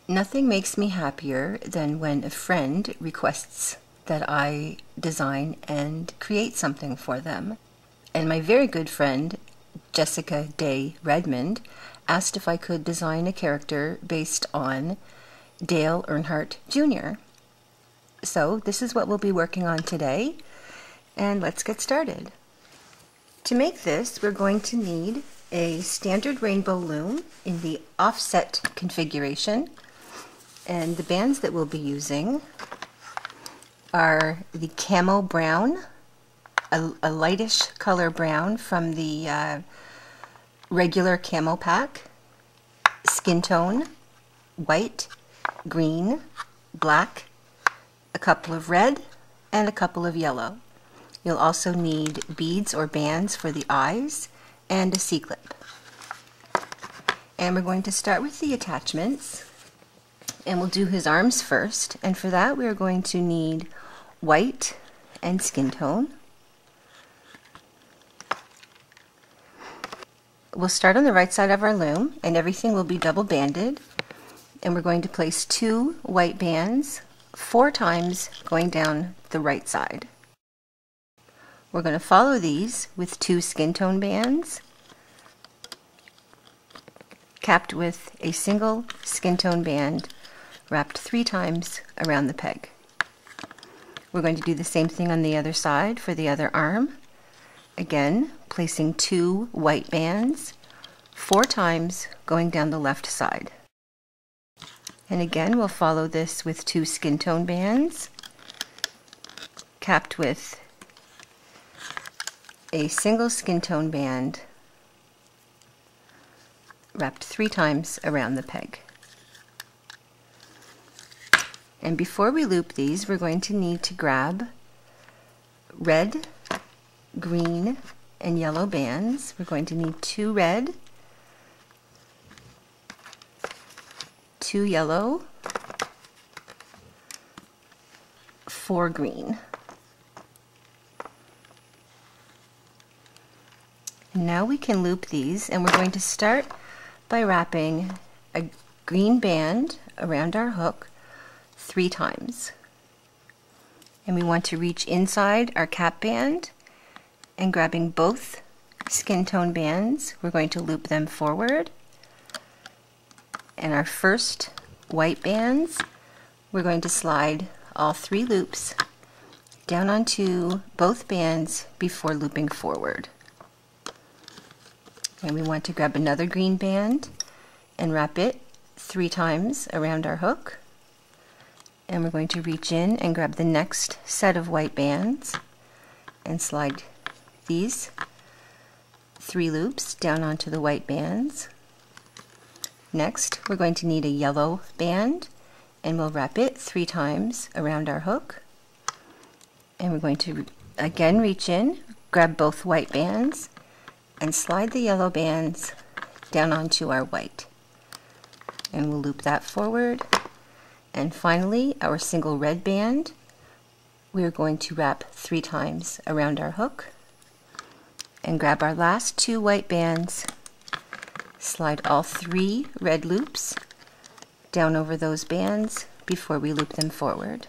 Nothing makes me happier than when a friend requests that I design and create something for them. And my very good friend, Jessica Day Redmond, asked if I could design a character based on Dale Earnhardt Jr. So this is what we'll be working on today, and let's get started. To make this, we're going to need a standard rainbow loom in the offset configuration, and the bands that we'll be using are the camo brown, a lightish color brown from the regular camo pack, skin tone, white, green, black, a couple of red, and a couple of yellow. You'll also need beads or bands for the eyes and a C-clip. And we're going to start with the attachments, and we'll do his arms first. And for that, we're going to need white and skin tone. We'll start on the right side of our loom, and everything will be double banded. And we're going to place 2 white bands 4 times going down the right side. We're going to follow these with 2 skin tone bands capped with a single skin tone band wrapped 3 times around the peg. We're going to do the same thing on the other side for the other arm. Again, placing 2 white bands 4 times going down the left side. And again, we'll follow this with 2 skin tone bands capped with a single skin tone band wrapped 3 times around the peg. And before we loop these, we're going to need to grab red, green, and yellow bands. We're going to need 2 red, 2 yellow, 4 green. And now we can loop these, and we're going to start by wrapping a green band around our hook 3 times. And we want to reach inside our cap band, and grabbing both skin tone bands, we're going to loop them forward. And our first white bands, we're going to slide all 3 loops down onto both bands before looping forward. And we want to grab another green band and wrap it 3 times around our hook. And we're going to reach in and grab the next set of white bands and slide these 3 loops down onto the white bands. Next, we're going to need a yellow band, and we'll wrap it 3 times around our hook. And we're going to again reach in, grab both white bands, and slide the yellow bands down onto our white. And we'll loop that forward. And finally, our single red band, we're going to wrap 3 times around our hook and grab our last 2 white bands, slide all 3 red loops down over those bands before we loop them forward.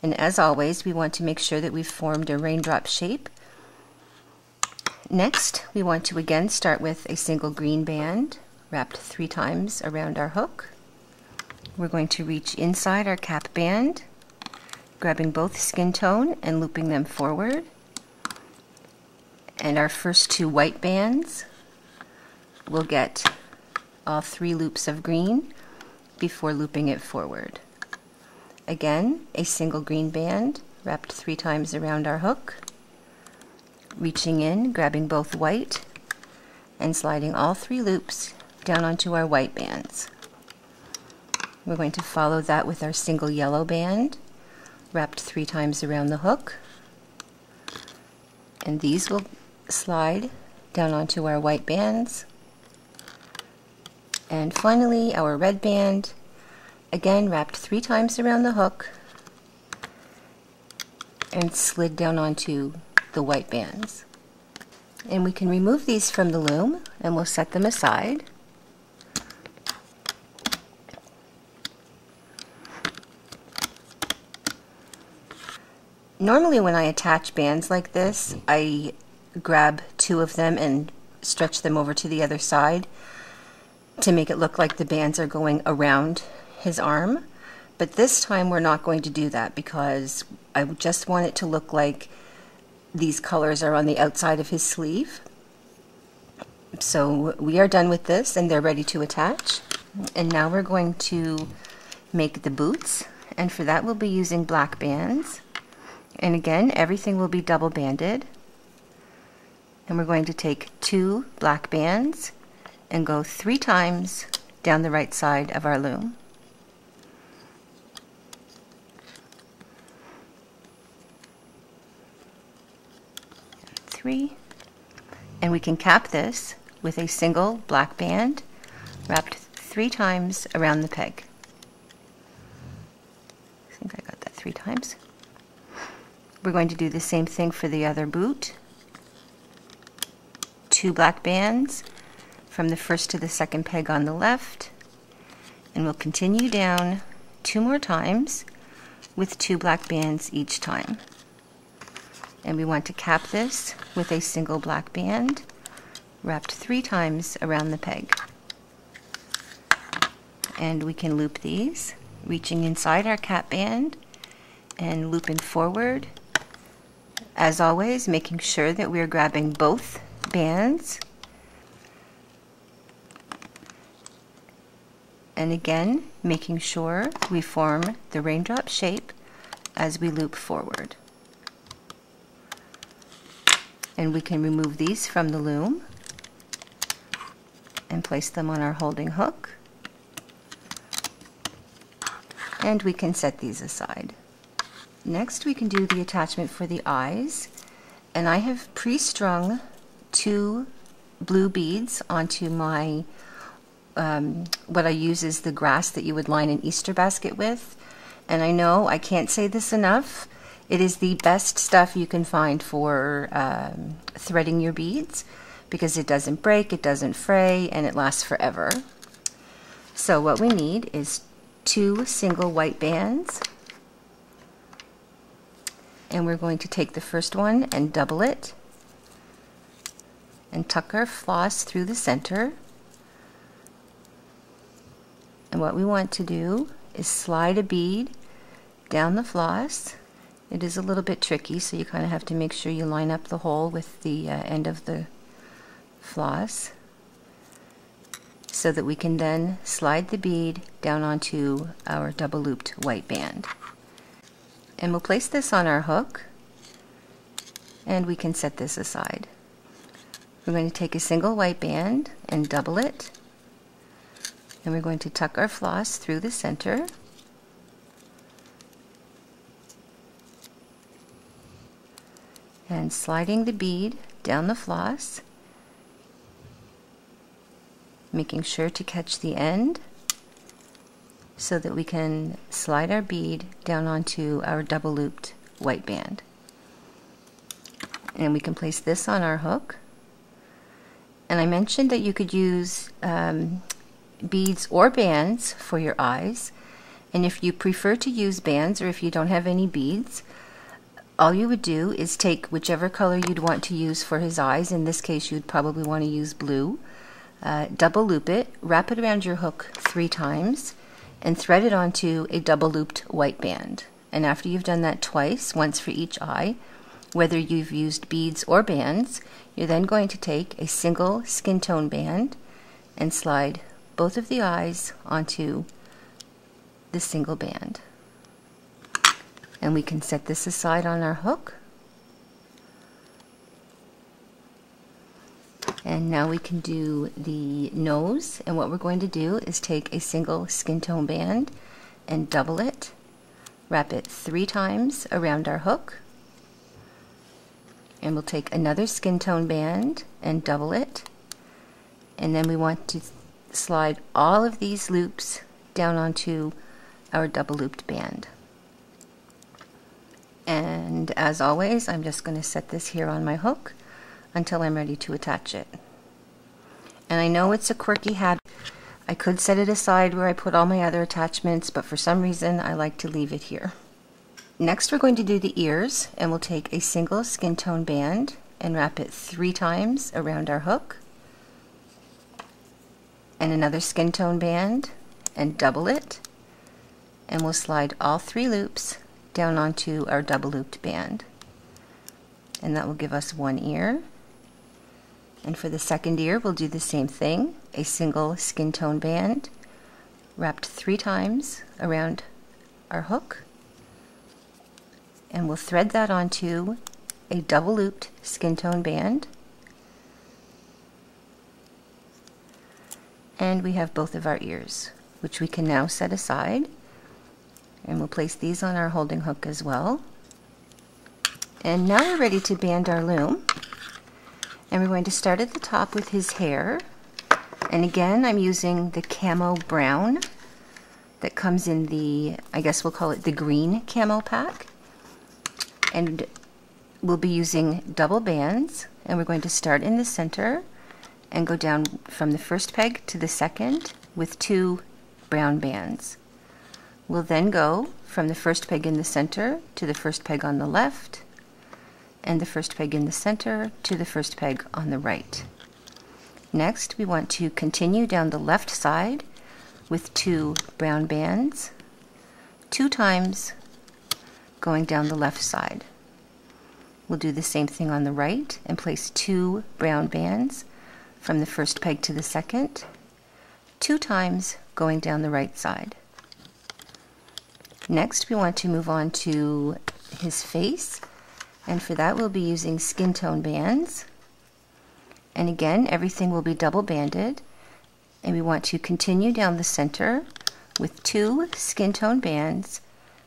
And as always, we want to make sure that we've formed a raindrop shape. Next, we want to again start with a single green band wrapped 3 times around our hook. We're going to reach inside our cap band, grabbing both skin tone and looping them forward. And our first 2 white bands, we'll get all 3 loops of green before looping it forward. Again, a single green band wrapped 3 times around our hook, reaching in, grabbing both white, and sliding all 3 loops down onto our white bands. We're going to follow that with our single yellow band wrapped 3 times around the hook, and these will slide down onto our white bands. And finally, our red band, again wrapped 3 times around the hook and slid down onto the white bands. And we can remove these from the loom, and we'll set them aside. Normally when I attach bands like this, I grab two of them and stretch them over to the other side to make it look like the bands are going around his arm. But this time we're not going to do that because I just want it to look like these colors are on the outside of his sleeve. So we are done with this and they're ready to attach. And now we're going to make the boots, and for that we'll be using black bands. And again, everything will be double banded. And we're going to take 2 black bands and go 3 times down the right side of our loom. Three. And we can cap this with a single black band wrapped 3 times around the peg. I think I got that 3 times. We're going to do the same thing for the other boot. 2 black bands from the first to the second peg on the left, and we'll continue down 2 more times with 2 black bands each time. And we want to cap this with a single black band wrapped 3 times around the peg. And we can loop these, reaching inside our cap band and looping forward. As always, making sure that we are grabbing both bands. And again, making sure we form the raindrop shape as we loop forward. And we can remove these from the loom and place them on our holding hook. And we can set these aside. Next we can do the attachment for the eyes, and I have pre-strung 2 blue beads onto my what I use is the grass that you would line an Easter basket with. And I know I can't say this enough, it is the best stuff you can find for threading your beads because it doesn't break, it doesn't fray, and it lasts forever. So what we need is 2 single white bands, and we're going to take the first one and double it and tuck our floss through the center. And what we want to do is slide a bead down the floss. It is a little bit tricky, so you kind of have to make sure you line up the hole with the end of the floss so that we can then slide the bead down onto our double looped white band. And we'll place this on our hook, and we can set this aside. We're going to take a single white band and double it, and we're going to tuck our floss through the center. And sliding the bead down the floss, making sure to catch the end so that we can slide our bead down onto our double looped white band. And we can place this on our hook. And I mentioned that you could use beads or bands for your eyes, and if you prefer to use bands or if you don't have any beads, all you would do is take whichever color you'd want to use for his eyes. In this case you'd probably want to use blue. Double loop it, wrap it around your hook 3 times, and thread it onto a double looped white band. And after you've done that twice, once for each eye, whether you've used beads or bands, you're then going to take a single skin tone band and slide both of the eyes onto the single band. And we can set this aside on our hook. And now we can do the nose, and what we're going to do is take a single skin tone band and double it, wrap it 3 times around our hook, and we'll take another skin tone band and double it, and then we want to slide all of these loops down onto our double looped band. And as always, I'm just going to set this here on my hook until I'm ready to attach it. And I know it's a quirky habit. I could set it aside where I put all my other attachments, but for some reason I like to leave it here. Next we're going to do the ears, and we'll take a single skin tone band and wrap it 3 times around our hook, and another skin tone band and double it, and we'll slide all 3 loops down onto our double looped band, and that will give us 1 ear. And for the second ear we'll do the same thing, a single skin tone band wrapped 3 times around our hook, and we'll thread that onto a double looped skin tone band, and we have both of our ears, which we can now set aside, and we'll place these on our holding hook as well. And now we're ready to band our loom, and we're going to start at the top with his hair, and again I'm using the camo brown that comes in the, I guess we'll call it the green camo pack, and we'll be using double bands, and we're going to start in the center and go down from the first peg to the second with 2 brown bands. We'll then go from the first peg in the center to the first peg on the left, and the first peg in the center to the first peg on the right. Next we want to continue down the left side with 2 brown bands, 2 times going down the left side. We'll do the same thing on the right and place 2 brown bands from the first peg to the second, 2 times going down the right side. Next we want to move on to his face, and for that we'll be using skin tone bands, and again everything will be double banded, and we want to continue down the center with 2 skin tone bands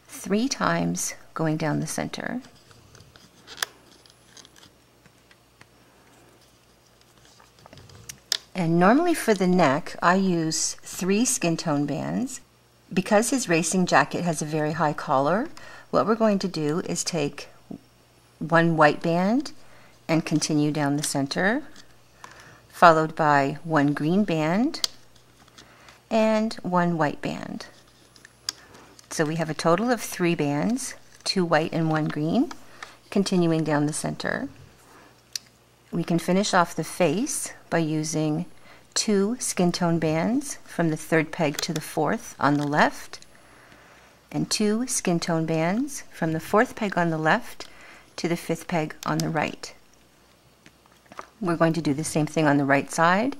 3 times going down the center. And normally for the neck I use 3 skin tone bands. Because his racing jacket has a very high collar, what we're going to do is take 1 white band and continue down the center, followed by 1 green band and 1 white band. So we have a total of 3 bands, 2 white and 1 green, continuing down the center. We can finish off the face by using 2 skin tone bands from the 3rd peg to the 4th on the left, and 2 skin tone bands from the 4th peg on the left to the 5th peg on the right. We're going to do the same thing on the right side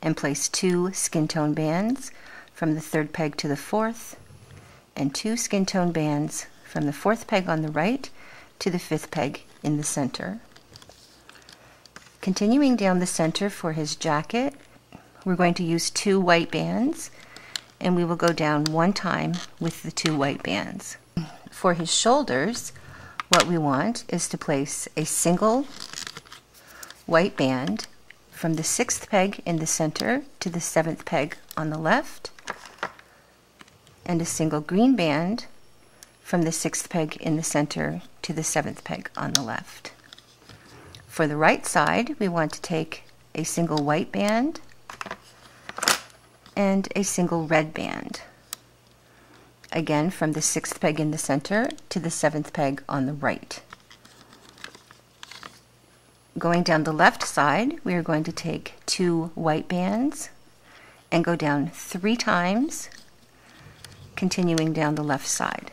and place 2 skin tone bands from the 3rd peg to the 4th, and 2 skin tone bands from the 4th peg on the right to the 5th peg in the center. Continuing down the center for his jacket, we're going to use 2 white bands, and we will go down 1 time with the 2 white bands. For his shoulders, what we want is to place a single white band from the 6th peg in the center to the 7th peg on the left, and a single green band from the 6th peg in the center to the 7th peg on the left. For the right side, we want to take a single white band and a single red band, again from the 6th peg in the center to the 7th peg on the right. Going down the left side, we are going to take 2 white bands and go down 3 times, continuing down the left side.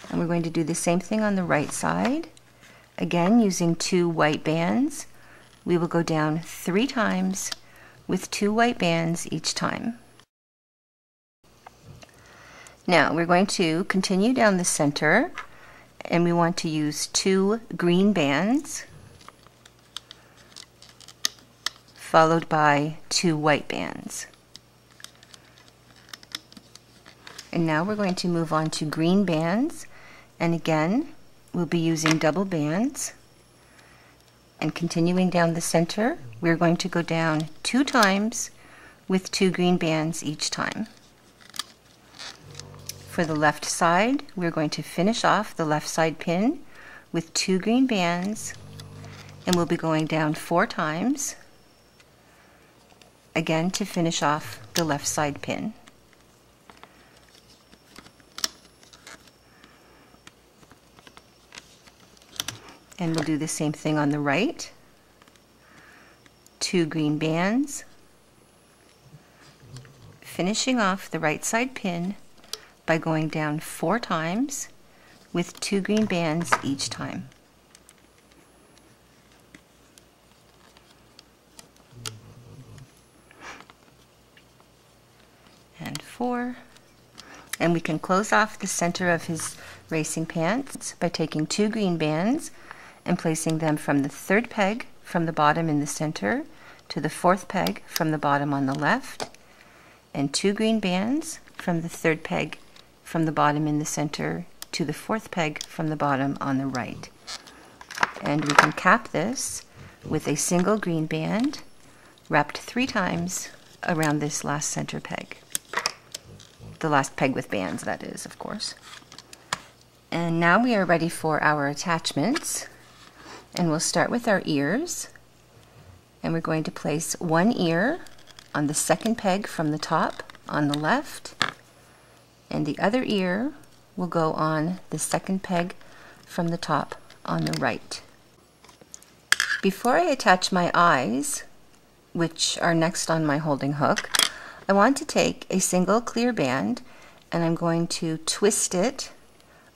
And we're going to do the same thing on the right side. Again, using 2 white bands, we will go down 3 times with 2 white bands each time. Now we're going to continue down the center, and we want to use 2 green bands followed by 2 white bands. And now we're going to move on to green bands, and again we'll be using double bands, and continuing down the center we're going to go down 2 times with 2 green bands each time. For the left side, we're going to finish off the left side pin with 2 green bands, and we'll be going down 4 times, again to finish off the left side pin. And we'll do the same thing on the right. 2 green bands, finishing off the right side pin by going down 4 times with 2 green bands each time. And 4. And we can close off the center of his racing pants by taking 2 green bands and placing them from the 3rd peg from the bottom in the center to the 4th peg from the bottom on the left, and 2 green bands from the 3rd peg from the bottom in the center to the 4th peg from the bottom on the right. And we can cap this with a single green band wrapped 3 times around this last center peg. The last peg with bands, that is, of course. And now we are ready for our attachments. And we'll start with our ears. And we're going to place one ear on the 2nd peg from the top on the left. And the other ear will go on the 2nd peg from the top on the right. Before I attach my eyes, which are next on my holding hook, I want to take a single clear band and I'm going to twist it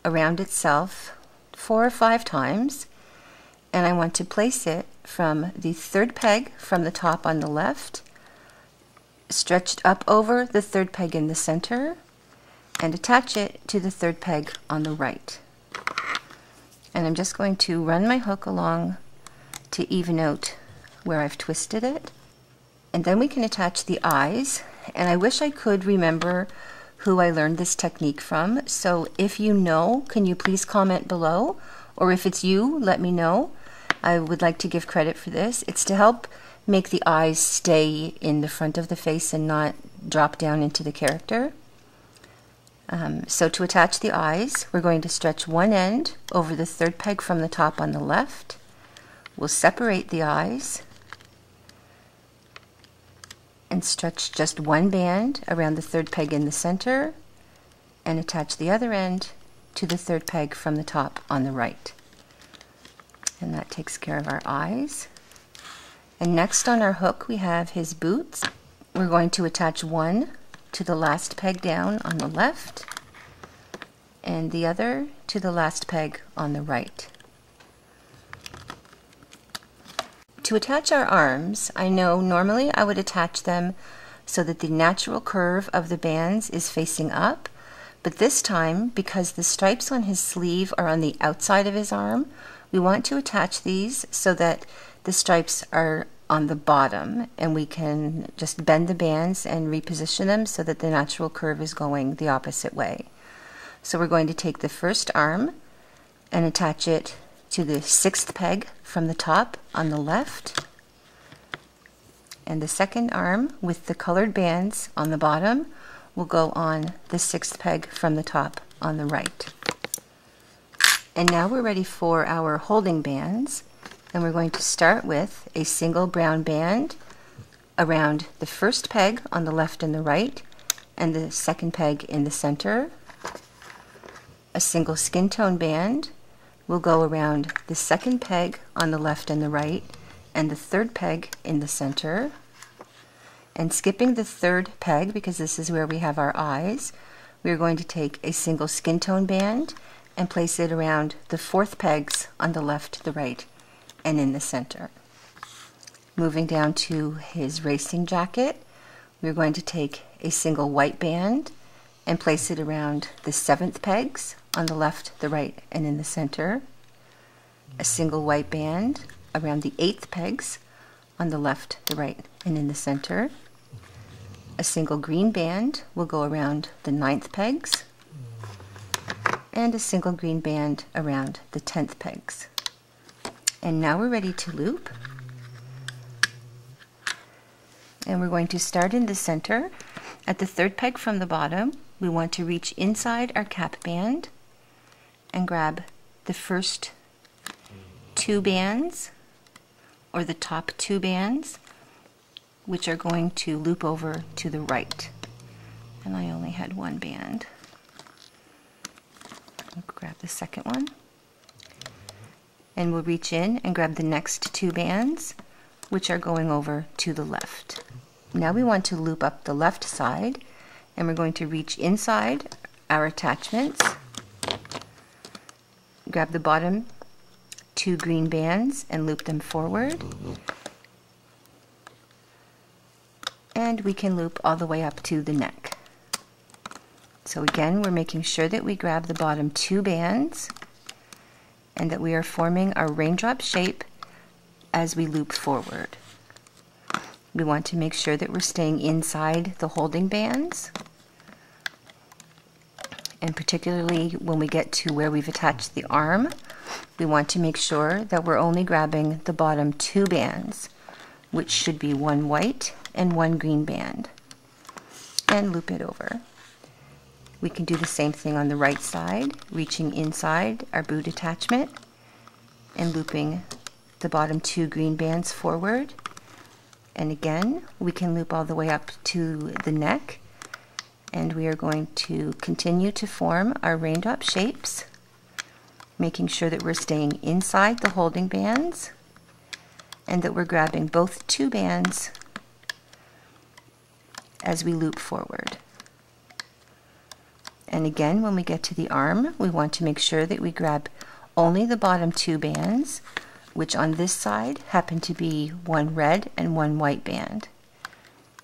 around itself 4 or 5 times, and I want to place it from the 3rd peg from the top on the left, stretched up over the 3rd peg in the center, and attach it to the 3rd peg on the right. And I'm just going to run my hook along to even out where I've twisted it. And then we can attach the eyes. And I wish I could remember who I learned this technique from. So if you know, can you please comment below? Or if it's you, let me know. I would like to give credit for this. It's to help make the eyes stay in the front of the face and not drop down into the character. So to attach the eyes, we're going to stretch one end over the 3rd peg from the top on the left. We'll separate the eyes and stretch just one band around the 3rd peg in the center and attach the other end to the 3rd peg from the top on the right. And that takes care of our eyes. And next on our hook we have his boots. We're going to attach one to the last peg down on the left and the other to the last peg on the right. To attach our arms, I know normally I would attach them so that the natural curve of the bands is facing up, but this time, because the stripes on his sleeve are on the outside of his arm, we want to attach these so that the stripes are on the bottom, and we can just bend the bands and reposition them so that the natural curve is going the opposite way. So we're going to take the first arm and attach it to the 6th peg from the top on the left, and the second arm with the colored bands on the bottom will go on the 6th peg from the top on the right. And now we're ready for our holding bands, and we're going to start with a single brown band around the 1st peg on the left and the right and the 2nd peg in the center. A single skin tone band will go around the 2nd peg on the left and the right and the 3rd peg in the center. And skipping the 3rd peg, because this is where we have our eyes, we're going to take a single skin tone band and place it around the 4th pegs on the left, the right, and in the center. Moving down to his racing jacket, we're going to take a single white band and place it around the 7th pegs on the left, the right, and in the center. A single white band around the 8th pegs on the left, the right, and in the center. A single green band will go around the 9th pegs, and a single green band around the 10th pegs. And now we're ready to loop. And we're going to start in the center. At the 3rd peg from the bottom, we want to reach inside our cap band and grab the first 2 bands, or the top 2 bands, which are going to loop over to the right. And I only had 1 band. I'll grab the second one. And we'll reach in and grab the next two bands, which are going over to the left. Now we want to loop up the left side, and we're going to reach inside our attachments, grab the bottom two green bands and loop them forward, and we can loop all the way up to the neck. So again, we're making sure that we grab the bottom two bands and that we are forming our raindrop shape as we loop forward. We want to make sure that we're staying inside the holding bands, and particularly when we get to where we've attached the arm, we want to make sure that we're only grabbing the bottom two bands, which should be one white and one green band, and loop it over. We can do the same thing on the right side, reaching inside our boot attachment and looping the bottom two green bands forward. And again, we can loop all the way up to the neck, and we are going to continue to form our raindrop shapes, making sure that we're staying inside the holding bands and that we're grabbing both two bands as we loop forward. And again, when we get to the arm, we want to make sure that we grab only the bottom two bands, which on this side happen to be one red and one white band.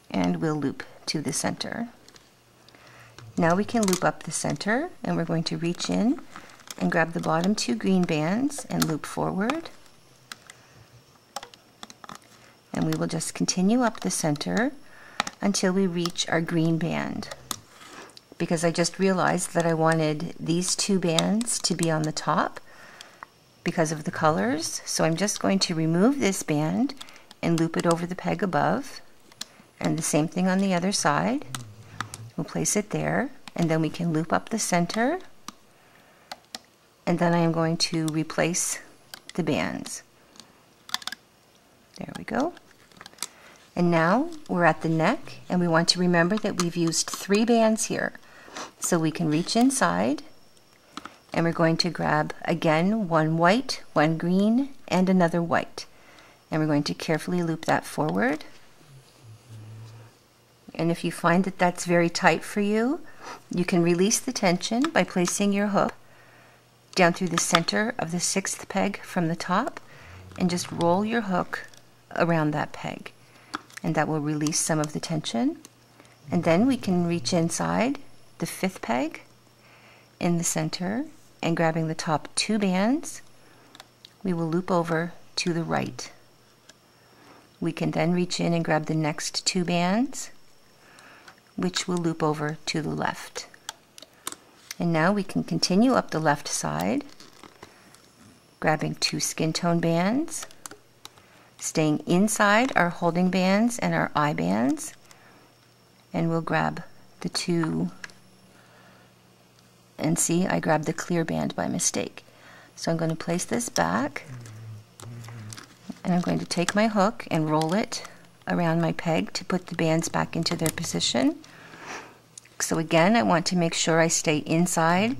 And we'll loop to the center. Now we can loop up the center, and we're going to reach in and grab the bottom two green bands and loop forward. And we will just continue up the center until we reach our green band. Because I just realized that I wanted these two bands to be on the top because of the colors, so I'm just going to remove this band and loop it over the peg above, and the same thing on the other side. We'll place it there, and then we can loop up the center, and then I am going to replace the bands. There we go. And now we're at the neck, and we want to remember that we've used 3 bands here. So we can reach inside, and we're going to grab again one white, one green, and another white. And we're going to carefully loop that forward. And if you find that that's very tight for you, you can release the tension by placing your hook down through the center of the 6th peg from the top, and just roll your hook around that peg. And that will release some of the tension. And then we can reach inside the 5th peg in the center, and grabbing the top 2 bands, we will loop over to the right. We can then reach in and grab the next 2 bands, which will loop over to the left. And now we can continue up the left side, grabbing 2 skin tone bands, staying inside our holding bands and our eye bands, and we'll grab the 2. And see, I grabbed the clear band by mistake. So I'm going to place this back, and I'm going to take my hook and roll it around my peg to put the bands back into their position. So again, I want to make sure I stay inside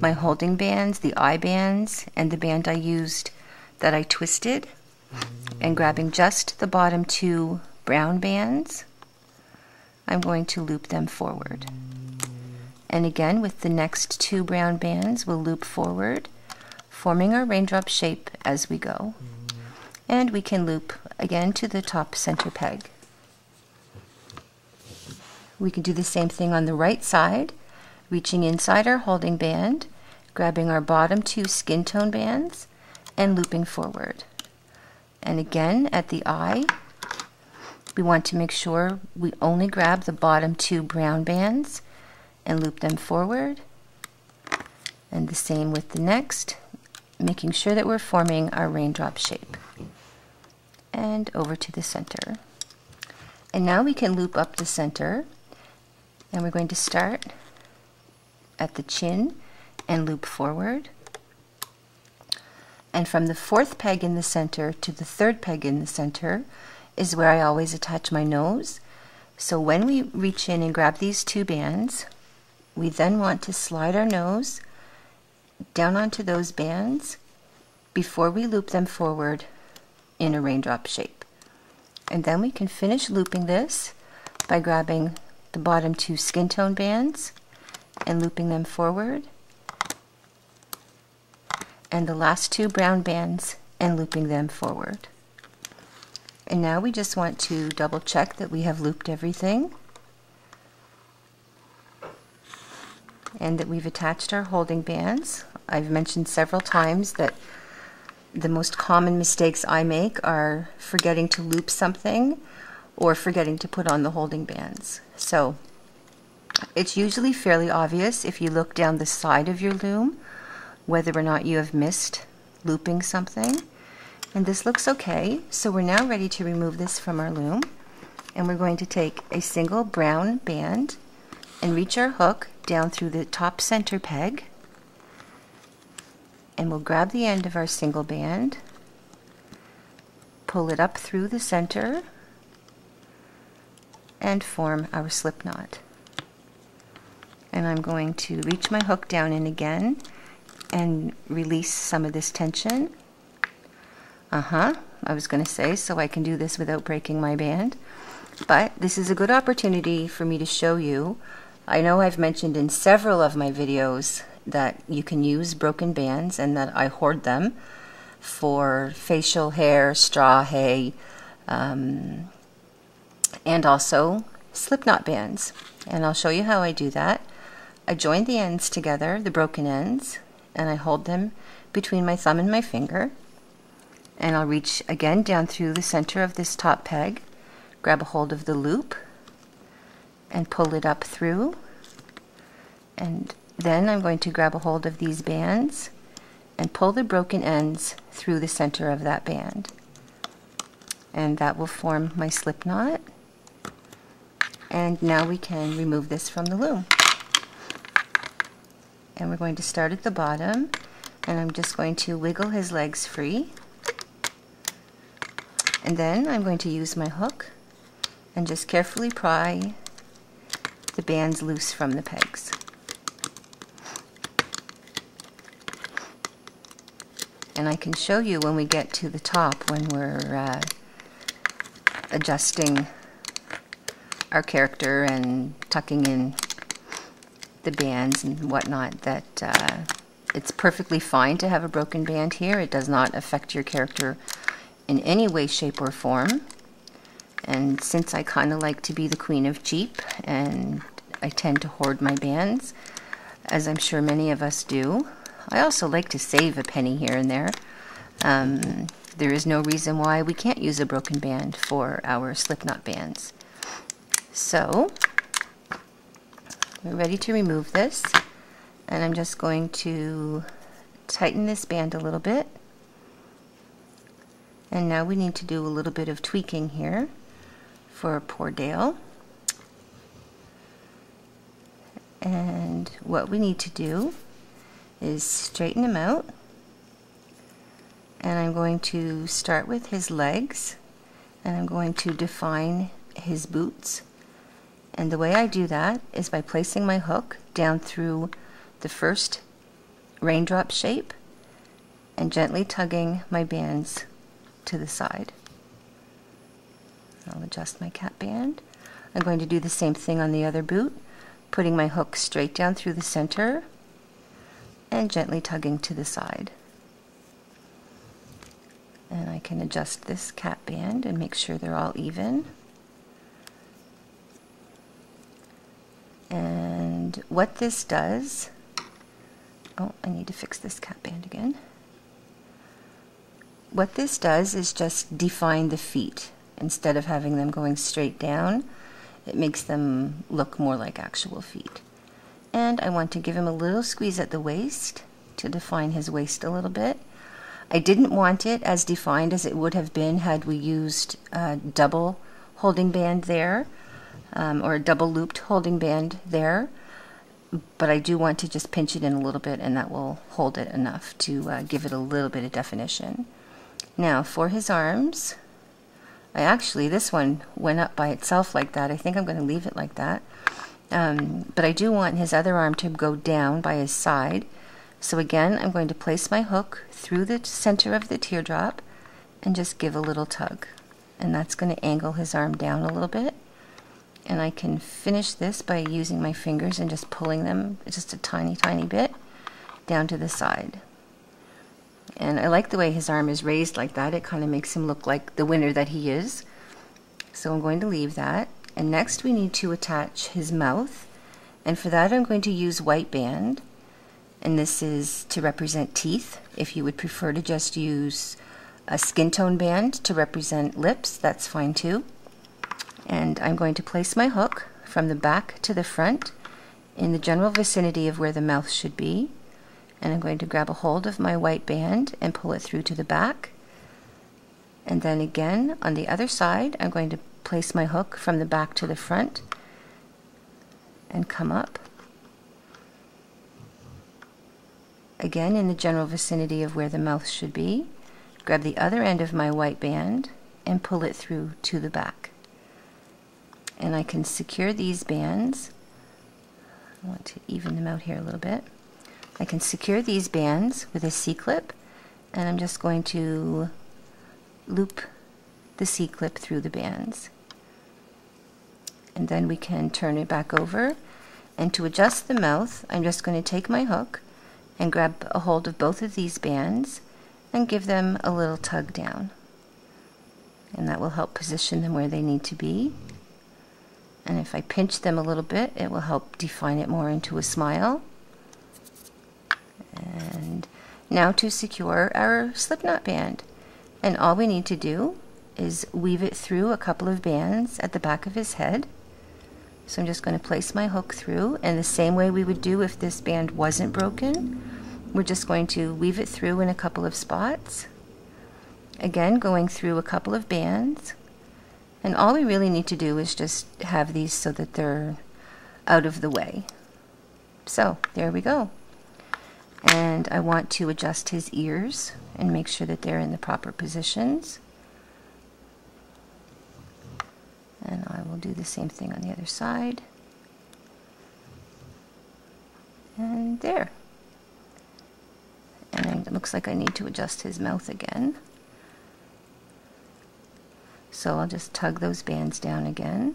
my holding bands, the eye bands, and the band I used that I twisted, and grabbing just the bottom 2 brown bands, I'm going to loop them forward. And again, with the next 2 brown bands, we'll loop forward, forming our raindrop shape as we go. And we can loop again to the top center peg. We can do the same thing on the right side, reaching inside our holding band, grabbing our bottom 2 skin tone bands, and looping forward. And again, at the eye, we want to make sure we only grab the bottom 2 brown bands and loop them forward, and the same with the next, making sure that we're forming our raindrop shape. And over to the center. And now we can loop up the center, and we're going to start at the chin and loop forward. And from the 4th peg in the center to the 3rd peg in the center is where I always attach my nose. So when we reach in and grab these 2 bands, we then want to slide our nose down onto those bands before we loop them forward in a raindrop shape. And then we can finish looping this by grabbing the bottom 2 skin tone bands and looping them forward, and the last 2 brown bands and looping them forward. And now we just want to double check that we have looped everything and that we've attached our holding bands. I've mentioned several times that the most common mistakes I make are forgetting to loop something or forgetting to put on the holding bands. So it's usually fairly obvious if you look down the side of your loom whether or not you have missed looping something. And this looks okay, so we're now ready to remove this from our loom, and we're going to take a single brown band and reach our hook down through the top center peg, and we'll grab the end of our single band, pull it up through the center, and form our slip knot. And I'm going to reach my hook down in again and release some of this tension. I was going to say, so I can do this without breaking my band. But this is a good opportunity for me to show you. I know I've mentioned in several of my videos that you can use broken bands and that I hoard them for facial hair, straw hay, and also slip knot bands. And I'll show you how I do that. I join the ends together, the broken ends, and I hold them between my thumb and my finger. And I'll reach again down through the center of this top peg, grab a hold of the loop, and pull it up through. And then I'm going to grab a hold of these bands and pull the broken ends through the center of that band. And that will form my slip knot. And now we can remove this from the loom. And we're going to start at the bottom, and I'm just going to wiggle his legs free. And then I'm going to use my hook and just carefully pry the bands loose from the pegs. And I can show you when we get to the top, when we're adjusting our character and tucking in the bands and whatnot, that it's perfectly fine to have a broken band here. It does not affect your character in any way, shape, or form. And since I kind of like to be the queen of cheap, and I tend to hoard my bands, as I'm sure many of us do, I also like to save a penny here and there. There is no reason why we can't use a broken band for our slip knot bands. So we're ready to remove this, and I'm just going to tighten this band a little bit. And now we need to do a little bit of tweaking here for poor Dale. And what we need to do is straighten him out. And I'm going to start with his legs, and I'm going to define his boots. And the way I do that is by placing my hook down through the first raindrop shape and gently tugging my bands to the side. I'll adjust my cap band. I'm going to do the same thing on the other boot, putting my hook straight down through the center and gently tugging to the side. And I can adjust this cap band and make sure they're all even. And what this does, oh, I need to fix this cap band again. What this does is just define the feet. Instead of having them going straight down, it makes them look more like actual feet. And I want to give him a little squeeze at the waist to define his waist a little bit. I didn't want it as defined as it would have been had we used a double holding band there, or a double looped holding band there. But I do want to just pinch it in a little bit, and that will hold it enough to give it a little bit of definition. Now for his arms, this one went up by itself like that. I think I'm going to leave it like that. But I do want his other arm to go down by his side. So again, I'm going to place my hook through the center of the teardrop and just give a little tug. And that's going to angle his arm down a little bit. And I can finish this by using my fingers and just pulling them just a tiny, tiny bit down to the side. And I like the way his arm is raised like that. It kind of makes him look like the winner that he is. So I'm going to leave that. And next we need to attach his mouth. And for that I'm going to use white band. And this is to represent teeth. If you would prefer to just use a skin tone band to represent lips, that's fine too. And I'm going to place my hook from the back to the front in the general vicinity of where the mouth should be. And I'm going to grab a hold of my white band and pull it through to the back. And then again on the other side I'm going to place my hook from the back to the front and come up. Again in the general vicinity of where the mouth should be. Grab the other end of my white band and pull it through to the back. And I can secure these bands. I want to even them out here a little bit. I can secure these bands with a C-clip, and I'm just going to loop the C-clip through the bands. And then we can turn it back over, and to adjust the mouth I'm just going to take my hook and grab a hold of both of these bands and give them a little tug down. And that will help position them where they need to be. And if I pinch them a little bit, it will help define it more into a smile. And now to secure our slipknot band. And all we need to do is weave it through a couple of bands at the back of his head. So I'm just going to place my hook through, and the same way we would do if this band wasn't broken, we're just going to weave it through in a couple of spots. Again, going through a couple of bands. And all we really need to do is just have these so that they're out of the way. So there we go. And I want to adjust his ears and make sure that they're in the proper positions. And I will do the same thing on the other side. And there. And it looks like I need to adjust his mouth again. So I'll just tug those bands down again.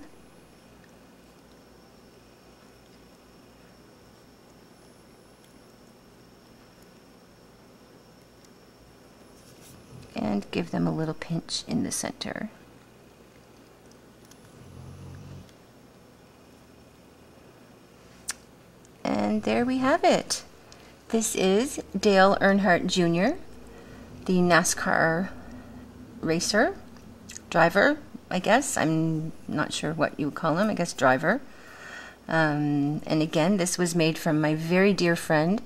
And give them a little pinch in the center. And there we have it. This is Dale Earnhardt Jr., the NASCAR racer, driver, I guess. I'm not sure what you would call him. I guess driver. And again, this was made from my very dear friend,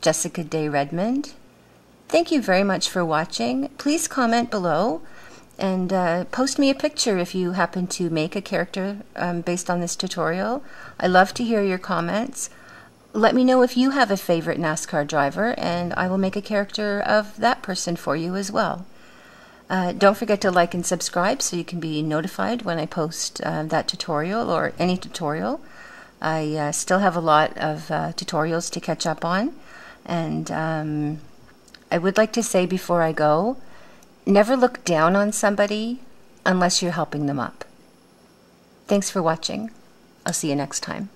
Jessica Day Redmond. Thank you very much for watching. Please comment below and post me a picture if you happen to make a character based on this tutorial. I love to hear your comments. Let me know if you have a favorite NASCAR driver, and I will make a character of that person for you as well. Don't forget to like and subscribe so you can be notified when I post that tutorial or any tutorial. I still have a lot of tutorials to catch up on, and I would like to say before I go, never look down on somebody unless you're helping them up. Thanks for watching. I'll see you next time.